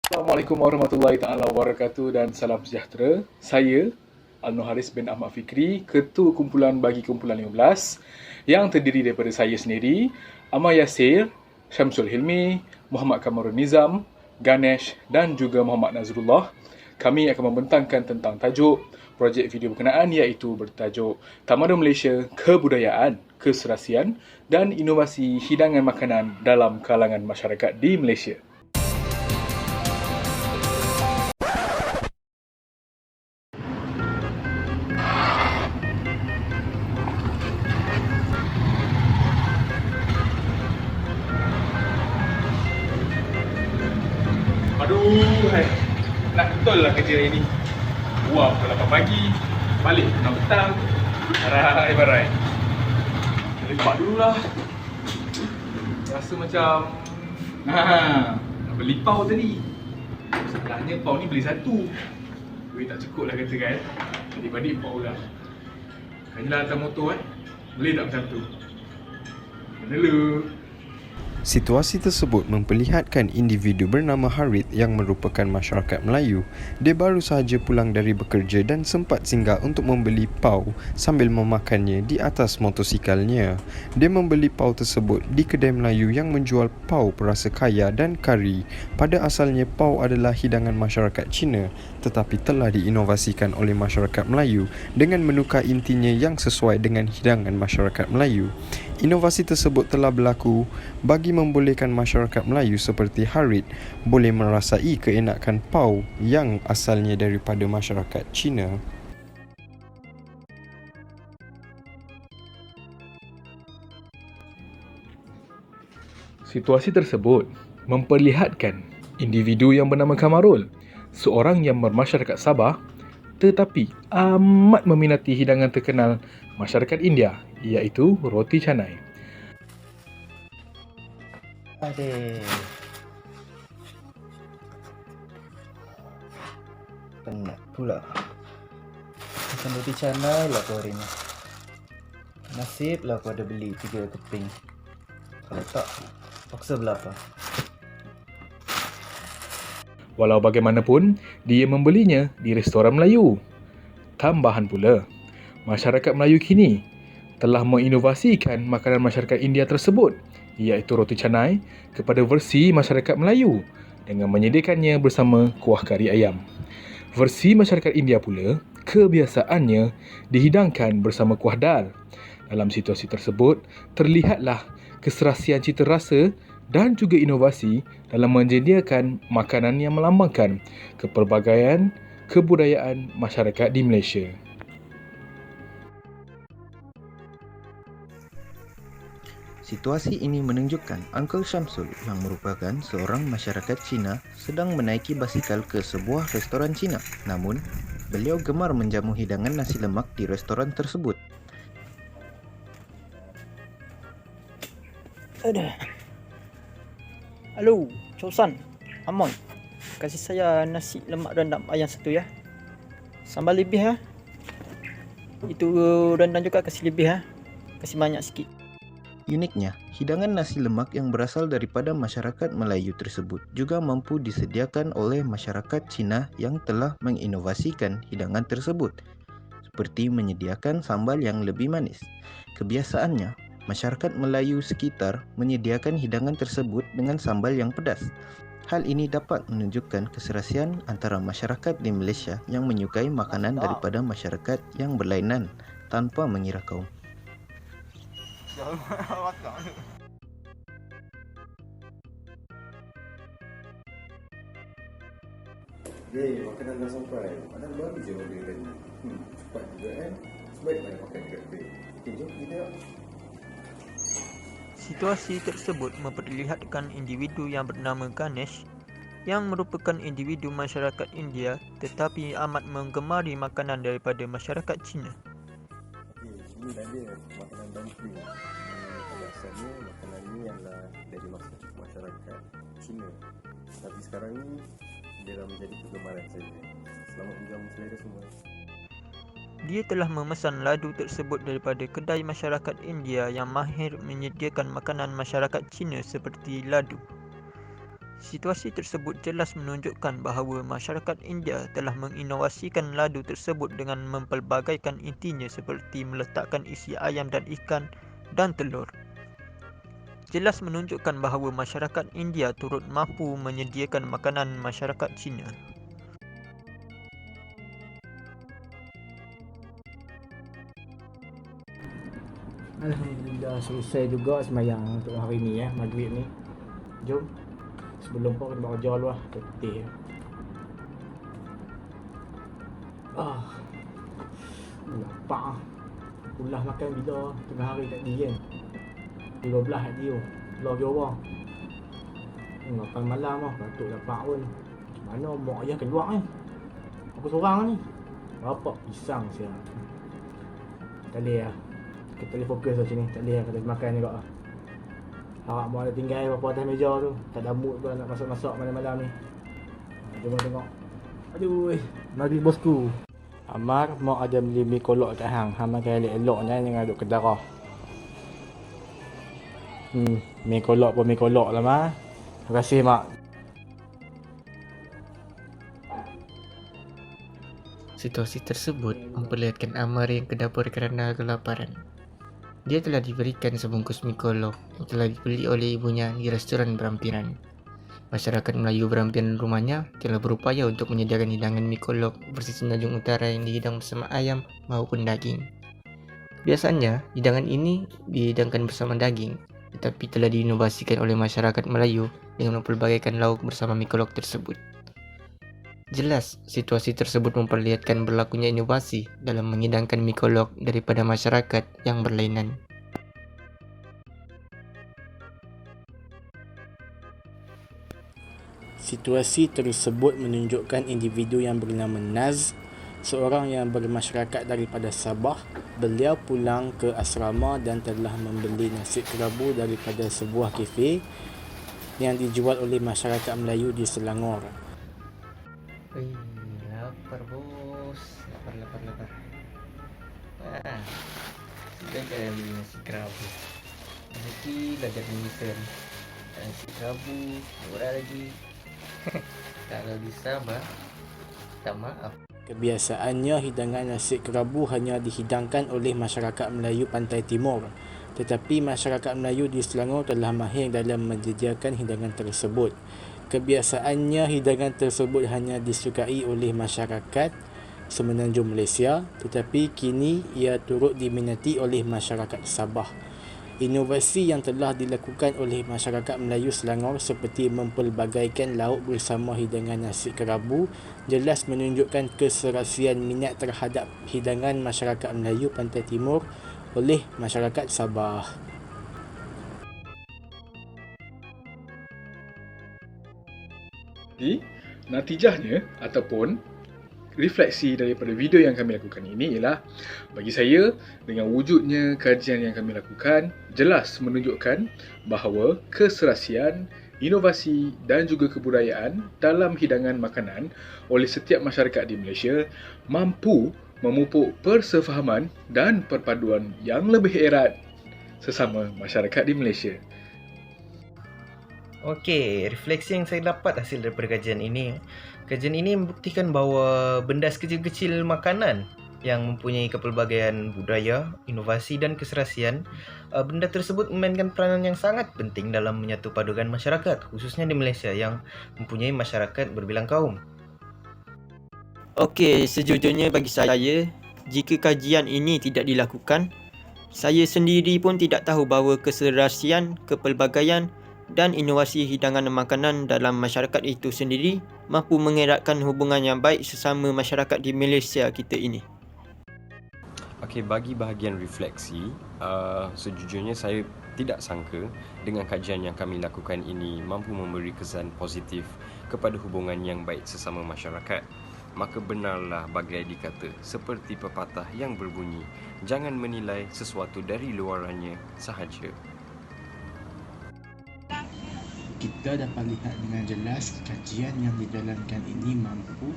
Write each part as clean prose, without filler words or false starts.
Assalamualaikum warahmatullahi taala wabarakatuh dan salam sejahtera. Saya Al-Nur Haris bin Ahmad Fikri, Ketua Kumpulan Bagi Kumpulan 15 yang terdiri daripada saya sendiri, Amar Yasir, Syamsul Hilmi, Muhammad Kamarul Nizam, Ganesh dan juga Muhammad Nazrullah. Kami akan membentangkan tentang tajuk projek video berkenaan iaitu bertajuk Tamadun Malaysia, Kebudayaan, Keserasian dan Inovasi Hidangan Makanan dalam Kalangan Masyarakat di Malaysia. Aduh, nak betul lah kerja hari ni. Wah, pukul 8 pagi, balik 6 petang. Barai. Lepak dulu lah. Rasa macam nak beli pau tadi. Sebenarnya pau ni beli satu. Duit tak cukup lah kata kan. Adik-adik pau lah. Kanyalah hantar motor boleh tak macam tu? Dulu. Situasi tersebut memperlihatkan individu bernama Harit yang merupakan masyarakat Melayu. Dia baru sahaja pulang dari bekerja dan sempat singgah untuk membeli pau sambil memakannya di atas motosikalnya. Dia membeli pau tersebut di kedai Melayu yang menjual pau perasa kaya dan kari. Pada asalnya pau adalah hidangan masyarakat Cina tetapi telah diinovasikan oleh masyarakat Melayu dengan menukar intinya yang sesuai dengan hidangan masyarakat Melayu. Inovasi tersebut telah berlaku bagi membolehkan masyarakat Melayu seperti Harit boleh merasai keenakan pau yang asalnya daripada masyarakat Cina. Situasi tersebut memperlihatkan individu yang bernama Kamarul, seorang yang bermasyarakat Sabah tetapi amat meminati hidangan terkenal masyarakat India iaitu roti canai. Aduh. Penat pula. Makan roti canai lah aku hari ni. Nasib lah aku ada beli 3 keping. Kalau tak, paksa belapa. Walau bagaimanapun, dia membelinya di restoran Melayu. Tambahan pula, masyarakat Melayu kini telah menginovasikan makanan masyarakat India tersebut iaitu roti canai kepada versi masyarakat Melayu dengan menyediakannya bersama kuah kari ayam. Versi masyarakat India pula, kebiasaannya dihidangkan bersama kuah dal. Dalam situasi tersebut, terlihatlah keserasian cita rasa dan juga inovasi dalam menyediakan makanan yang melambangkan kepelbagaian kebudayaan masyarakat di Malaysia. Situasi ini menunjukkan Uncle Syamsul yang merupakan seorang masyarakat Cina sedang menaiki basikal ke sebuah restoran Cina. Namun, beliau gemar menjamu hidangan nasi lemak di restoran tersebut. Halo, Chosan, Amon. Kasih saya nasi lemak rendang ayam satu ya. Sambal lebih ya. Itu rendang juga kasih lebih ya. Kasih banyak sikit. Uniknya, hidangan nasi lemak yang berasal daripada masyarakat Melayu tersebut juga mampu disediakan oleh masyarakat Cina yang telah menginovasikan hidangan tersebut, seperti menyediakan sambal yang lebih manis. Kebiasaannya, masyarakat Melayu sekitar menyediakan hidangan tersebut dengan sambal yang pedas. Hal ini dapat menunjukkan keserasian antara masyarakat di Malaysia yang menyukai makanan daripada masyarakat yang berlainan tanpa mengira kaum. Makanan dah sampai. Padahal baru je order tadi. Cepat juga kan. Sebaiknya makan kereta. Okey, jom kita yuk. Situasi tersebut memperlihatkan individu yang bernama Ganesh yang merupakan individu masyarakat India tetapi amat menggemari makanan daripada masyarakat Cina. Okey, sini dah ada makanan dumpling. Pada asalnya makanan ni adalah dari masyarakat Cina. Tapi sekarang ni dia dah menjadi kegemaran saya. Selamat menjamu selera semua. Dia telah memesan ladu tersebut daripada kedai masyarakat India yang mahir menyediakan makanan masyarakat Cina seperti ladu. Situasi tersebut jelas menunjukkan bahawa masyarakat India telah menginovasikan ladu tersebut dengan mempelbagaikan intinya seperti meletakkan isi ayam dan ikan dan telur. Jelas menunjukkan bahawa masyarakat India turut mampu menyediakan makanan masyarakat Cina. Alhamdulillah, selesai juga sembahyang untuk hari ni ya, maghrib ni. Jom. Sebelum pun kena buat kerja dulu lah, letih. Lapar ah. Ulah makan bila tengah hari tadi kan. 12 tadi tu. Belah Johor. Makan malam lah, patut lapar pun. Mana mak ayah keluar ni? Aku seorang ni. Bapak pisang siang. Tak boleh lah. Kita boleh fokus lah sini. Tak boleh lah, kita makan juga lah. Harap mak ada tinggal berapa atas meja tu. Tak ada mood pun nak masak-masak malam-malam ni. Jom tengok. Aduh, mari bosku. Amar, mak ada beli mi kolok kat hang. Hang makan elok-eloknya jangan duk kedarah. Mi kolok pun mi kolok lah mak. Terima kasih mak. Situasi tersebut memperlihatkan Amar yang ke dapur kerana kelaparan. Dia telah diberikan sebungkus mi kolok yang telah dibeli oleh ibunya di restoran berampiran. Masyarakat Melayu berampiran rumahnya telah berupaya untuk menyediakan hidangan mi kolok versi Semenanjung Utara yang dihidang bersama ayam maupun daging. Biasanya, hidangan ini dihidangkan bersama daging, tetapi telah diinovasikan oleh masyarakat Melayu dengan mempelbagaikan lauk bersama mi kolok tersebut. Jelas, situasi tersebut memperlihatkan berlakunya inovasi dalam menghidangkan mi kolok daripada masyarakat yang berlainan. Situasi tersebut menunjukkan individu yang bernama Naz, seorang yang bermasyarakat daripada Sabah. Beliau pulang ke asrama dan telah membeli nasi kerabu daripada sebuah kafe yang dijual oleh masyarakat Melayu di Selangor. Lapar bos, lapar. Sudah kan beli nasi kerabu. Nanti belajar menisan. Nasi kerabu, murah lagi. Kalau bisa tak maaf. Kebiasaannya hidangan nasi kerabu hanya dihidangkan oleh masyarakat Melayu Pantai Timur. Tetapi masyarakat Melayu di Selangor telah mahir dalam menyediakan hidangan tersebut. Kebiasaannya hidangan tersebut hanya disukai oleh masyarakat Semenanjung Malaysia, tetapi kini ia turut diminati oleh masyarakat Sabah. Inovasi yang telah dilakukan oleh masyarakat Melayu Selangor seperti mempelbagaikan lauk bersama hidangan nasi kerabu jelas menunjukkan keserasian minat terhadap hidangan masyarakat Melayu Pantai Timur oleh masyarakat Sabah. Jadi, natijahnya ataupun refleksi daripada video yang kami lakukan ini ialah, bagi saya, dengan wujudnya kajian yang kami lakukan jelas menunjukkan bahawa keserasian, inovasi dan juga kebudayaan dalam hidangan makanan oleh setiap masyarakat di Malaysia mampu memupuk persefahaman dan perpaduan yang lebih erat sesama masyarakat di Malaysia. Okey, refleksi yang saya dapat hasil daripada kajian ini. Kajian ini membuktikan bahawa benda kecil-kecil makanan yang mempunyai kepelbagaian budaya, inovasi dan keserasian, benda tersebut memainkan peranan yang sangat penting dalam menyatu padukan masyarakat, khususnya di Malaysia yang mempunyai masyarakat berbilang kaum. Okey, sejujurnya bagi saya, jika kajian ini tidak dilakukan, saya sendiri pun tidak tahu bahawa keserasian, kepelbagaian dan inovasi hidangan makanan dalam masyarakat itu sendiri mampu mengeratkan hubungan yang baik sesama masyarakat di Malaysia kita ini. Okey, bagi bahagian refleksi, sejujurnya saya tidak sangka dengan kajian yang kami lakukan ini mampu memberi kesan positif kepada hubungan yang baik sesama masyarakat. Maka benarlah bagai dikata, seperti pepatah yang berbunyi, jangan menilai sesuatu dari luarannya sahaja. Kita dapat lihat dengan jelas kajian yang dijalankan ini mampu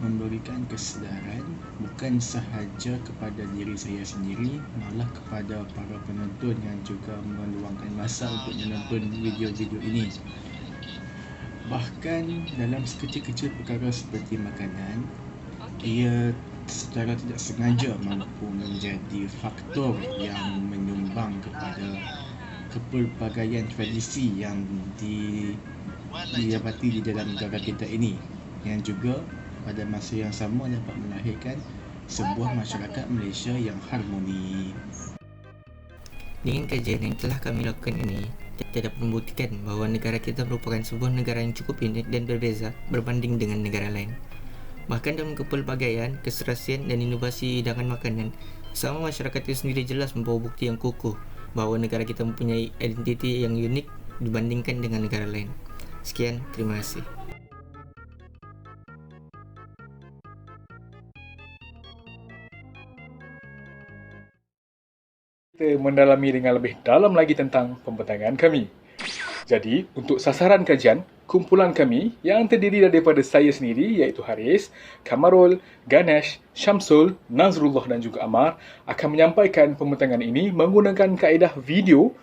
memberikan kesedaran bukan sahaja kepada diri saya sendiri, malah kepada para penonton yang juga meluangkan masa untuk menonton video-video ini. Bahkan dalam sekecil-kecil perkara seperti makanan, ia secara tidak sengaja mampu menjadi faktor yang menyumbang kepada kepelbagaian tradisi yang didapati di dalam negara kita ini, yang juga pada masa yang sama dapat melahirkan sebuah masyarakat Malaysia yang harmoni. Dengan kajian yang telah kami lakukan ini, kita dapat membuktikan bahawa negara kita merupakan sebuah negara yang cukup unik dan berbeza berbanding dengan negara lain. Bahkan dalam kepelbagaian, keserasian dan inovasi hidangan makanan, sama masyarakat itu sendiri jelas membawa bukti yang kukuh bahawa negara kita mempunyai identiti yang unik dibandingkan dengan negara lain. Sekian, terima kasih. Kita mendalami dengan lebih dalam lagi tentang pembentangan kami. Jadi, untuk sasaran kajian, kumpulan kami yang terdiri daripada saya sendiri iaitu Haris, Kamarul, Ganesh, Syamsul, Nazrullah dan juga Amar akan menyampaikan pembentangan ini menggunakan kaedah video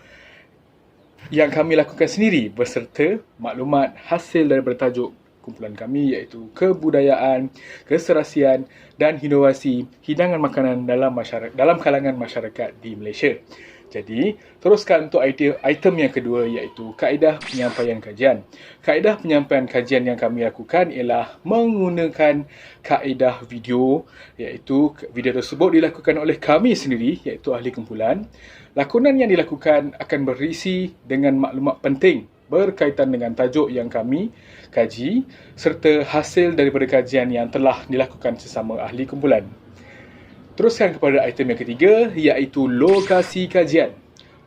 yang kami lakukan sendiri beserta maklumat hasil daripada tajuk kumpulan kami iaitu kebudayaan, keserasian dan inovasi hidangan makanan dalam kalangan masyarakat di Malaysia. Jadi, teruskan untuk item yang kedua iaitu kaedah penyampaian kajian. Kaedah penyampaian kajian yang kami lakukan ialah menggunakan kaedah video, iaitu video tersebut dilakukan oleh kami sendiri iaitu ahli kumpulan. Lakonan yang dilakukan akan berisi dengan maklumat penting berkaitan dengan tajuk yang kami kaji serta hasil daripada kajian yang telah dilakukan sesama ahli kumpulan. Teruskan kepada item yang ketiga iaitu lokasi kajian.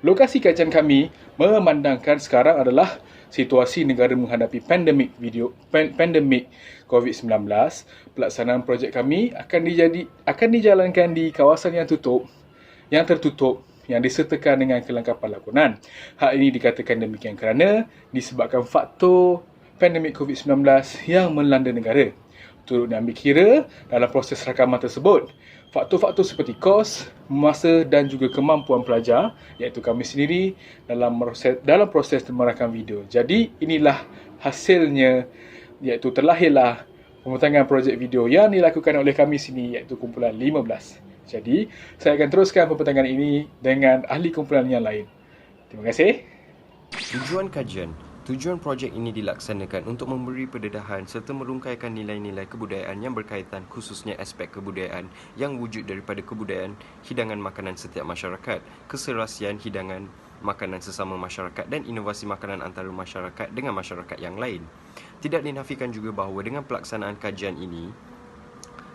Lokasi kajian kami memandangkan sekarang adalah situasi negara menghadapi pandemik COVID-19. Pelaksanaan projek kami akan dijalankan di kawasan yang tertutup yang disertakan dengan kelengkapan lakonan. Hal ini dikatakan demikian kerana disebabkan faktor pandemik COVID-19 yang melanda negara. Turut diambil kira dalam proses rakaman tersebut faktor-faktor seperti kos, masa dan juga kemampuan pelajar iaitu kami sendiri dalam proses merakam video. Jadi inilah hasilnya iaitu terlahirlah pembentangan projek video yang dilakukan oleh kami sini iaitu kumpulan 15. Jadi, saya akan teruskan pembentangan ini dengan ahli kumpulan yang lain. Terima kasih. Tujuan projek ini dilaksanakan untuk memberi pendedahan serta merungkaikan nilai-nilai kebudayaan yang berkaitan khususnya aspek kebudayaan yang wujud daripada kebudayaan hidangan makanan setiap masyarakat, keserasian hidangan makanan sesama masyarakat dan inovasi makanan antara masyarakat dengan masyarakat yang lain. Tidak dinafikan juga bahawa dengan pelaksanaan kajian ini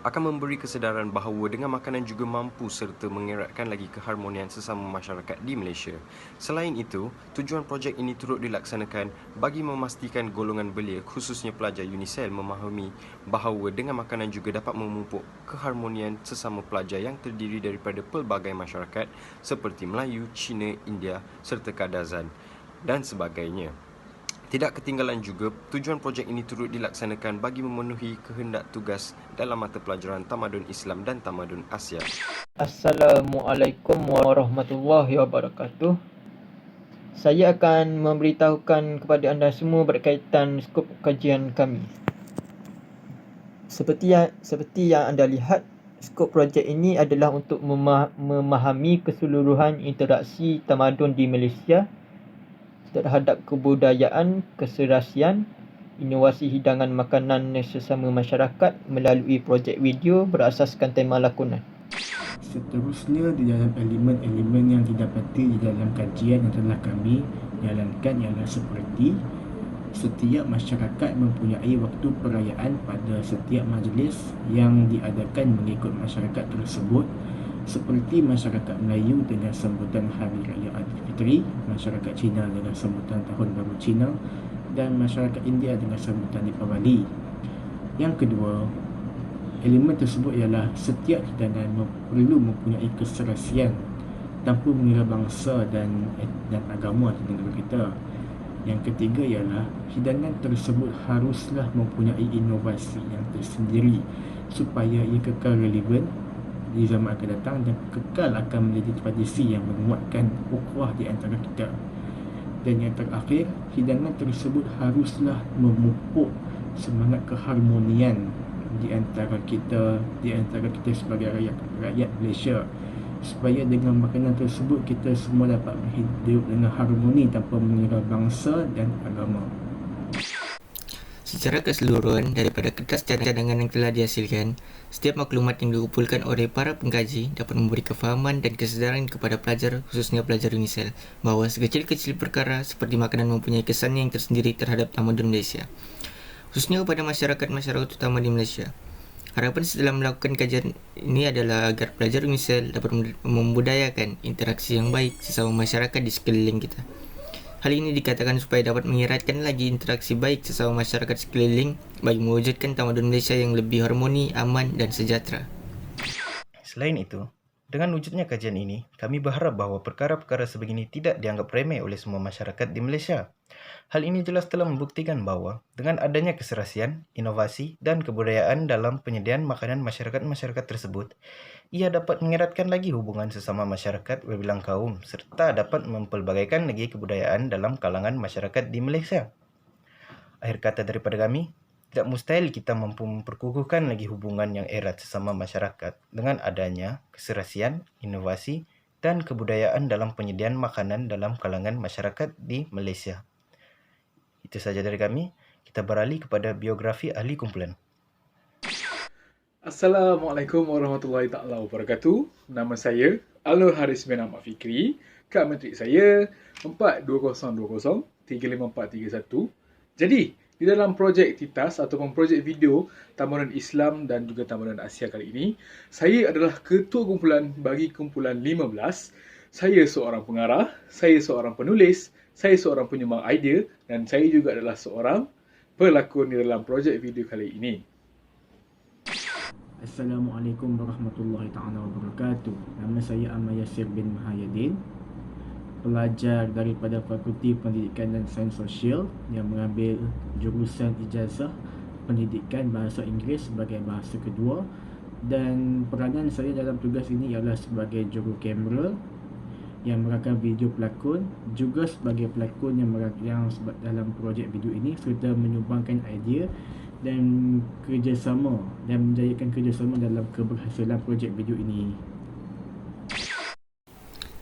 akan memberi kesedaran bahawa dengan makanan juga mampu serta mengeratkan lagi keharmonian sesama masyarakat di Malaysia. Selain itu, tujuan projek ini turut dilaksanakan bagi memastikan golongan belia khususnya pelajar UNICEL memahami bahawa dengan makanan juga dapat memupuk keharmonian sesama pelajar yang terdiri daripada pelbagai masyarakat seperti Melayu, Cina, India serta Kadazan dan sebagainya. Tidak ketinggalan juga, tujuan projek ini turut dilaksanakan bagi memenuhi kehendak tugas dalam mata pelajaran Tamadun Islam dan Tamadun Asia. Assalamualaikum warahmatullahi wabarakatuh. Saya akan memberitahukan kepada anda semua berkaitan skop kajian kami. Seperti yang anda lihat, skop projek ini adalah untuk memahami keseluruhan interaksi tamadun di Malaysia terhadap kebudayaan, keserasian, inovasi hidangan makanan sesama masyarakat melalui projek video berasaskan tema lakonan. Seterusnya, di dalam elemen-elemen yang didapati di dalam kajian yang telah kami jalankan ialah seperti setiap masyarakat mempunyai waktu perayaan pada setiap majlis yang diadakan mengikut masyarakat tersebut, seperti masyarakat Melayu dengan sambutan Hari Raya Aidilfitri, masyarakat Cina dengan sambutan Tahun Baru Cina dan masyarakat India dengan sambutan Deepavali. Yang kedua, elemen tersebut ialah setiap hidangan perlu mempunyai keserasian tanpa mengira bangsa dan agama di negara kita. Yang ketiga ialah hidangan tersebut haruslah mempunyai inovasi yang tersendiri supaya ia kekal relevan di zaman akan datang dan kekal akan menjadi tradisi yang menguatkan ukhuwah di antara kita. Dan yang terakhir, hidangan tersebut haruslah memupuk semangat keharmonian di antara kita sebagai rakyat Malaysia, supaya dengan makanan tersebut kita semua dapat hidup dengan harmoni tanpa mengira bangsa dan agama. Secara keseluruhan, daripada kertas cadangan yang telah dihasilkan, setiap maklumat yang dikumpulkan oleh para pengkaji dapat memberi kefahaman dan kesedaran kepada pelajar, khususnya pelajar UNISEL, bahawa sekecil-kecil perkara seperti makanan mempunyai kesan yang tersendiri terhadap tamadun Malaysia, khususnya kepada masyarakat utama di Malaysia. Harapan setelah melakukan kajian ini adalah agar pelajar UNISEL dapat membudayakan interaksi yang baik sesama masyarakat di sekeliling kita. Hal ini dikatakan supaya dapat mengeratkan lagi interaksi baik sesama masyarakat sekeliling bagi mewujudkan tamadun Malaysia yang lebih harmoni, aman dan sejahtera. Selain itu, dengan wujudnya kajian ini, kami berharap bahawa perkara-perkara sebegini tidak dianggap remeh oleh semua masyarakat di Malaysia. Hal ini jelas telah membuktikan bahawa dengan adanya keserasian, inovasi dan kebudayaan dalam penyediaan makanan masyarakat-masyarakat tersebut, ia dapat mengeratkan lagi hubungan sesama masyarakat berbilang kaum serta dapat mempelbagaikan lagi kebudayaan dalam kalangan masyarakat di Malaysia. Akhir kata daripada kami, tidak mustahil kita mampu memperkukuhkan lagi hubungan yang erat sesama masyarakat dengan adanya keserasian, inovasi dan kebudayaan dalam penyediaan makanan dalam kalangan masyarakat di Malaysia. Itu saja dari kami. Kita beralih kepada biografi ahli kumpulan. Assalamualaikum warahmatullahi taala wabarakatuh. Nama saya Alnur Haris bin Ahmad Fikri. Kad matrik saya 4202035431. Jadi, di dalam projek TITAS ataupun projek video Tamadun Islam dan juga Tamadun Asia kali ini, saya adalah ketua kumpulan bagi kumpulan 15. Saya seorang pengarah, saya seorang penulis, saya seorang penyumbang idea dan saya juga adalah seorang pelakon di dalam projek video kali ini. Assalamualaikum warahmatullahi taala wabarakatuh. Nama saya Ahmad Yasir bin Mahayadin, pelajar daripada Fakulti Pendidikan dan Sains Sosial yang mengambil jurusan ijazah Pendidikan Bahasa Inggeris sebagai bahasa kedua, dan peranan saya dalam tugas ini ialah sebagai juru kamera yang merakam video pelakon, juga sebagai pelakon yang dalam projek video ini serta menyumbangkan idea dan kerjasama dan menjayakan kerjasama dalam keberhasilan projek video ini.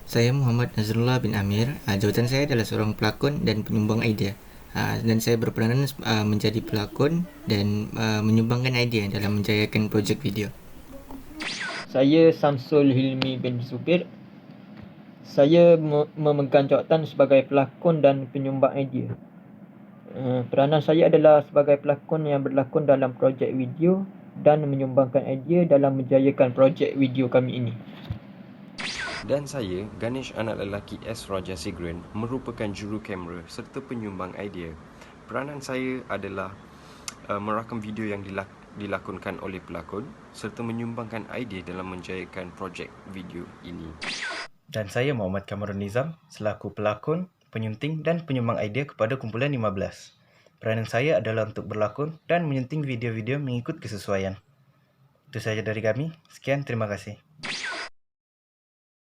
Saya Muhammad Nazrullah bin Amir. Jawatan saya adalah seorang pelakon dan penyumbang idea. Dan saya berperanan menjadi pelakon dan menyumbangkan idea dalam menjayakan projek video. Saya Samsul Hilmi bin Supir. Saya memegang jawatan sebagai pelakon dan penyumbang idea. Peranan saya adalah sebagai pelakon yang berlakon dalam projek video dan menyumbangkan idea dalam menjayakan projek video kami ini. Dan saya, Ganesh anak lelaki S. Raja Sigren, merupakan juru kamera serta penyumbang idea. Peranan saya adalah merakam video yang dilakonkan oleh pelakon serta menyumbangkan idea dalam menjayakan projek video ini. Dan saya Muhammad Kamarul Nizam selaku pelakon, penyunting dan penyumbang idea kepada kumpulan 15. Peranan saya adalah untuk berlakon dan menyunting video-video mengikut kesesuaian. Itu saja dari kami. Sekian, terima kasih.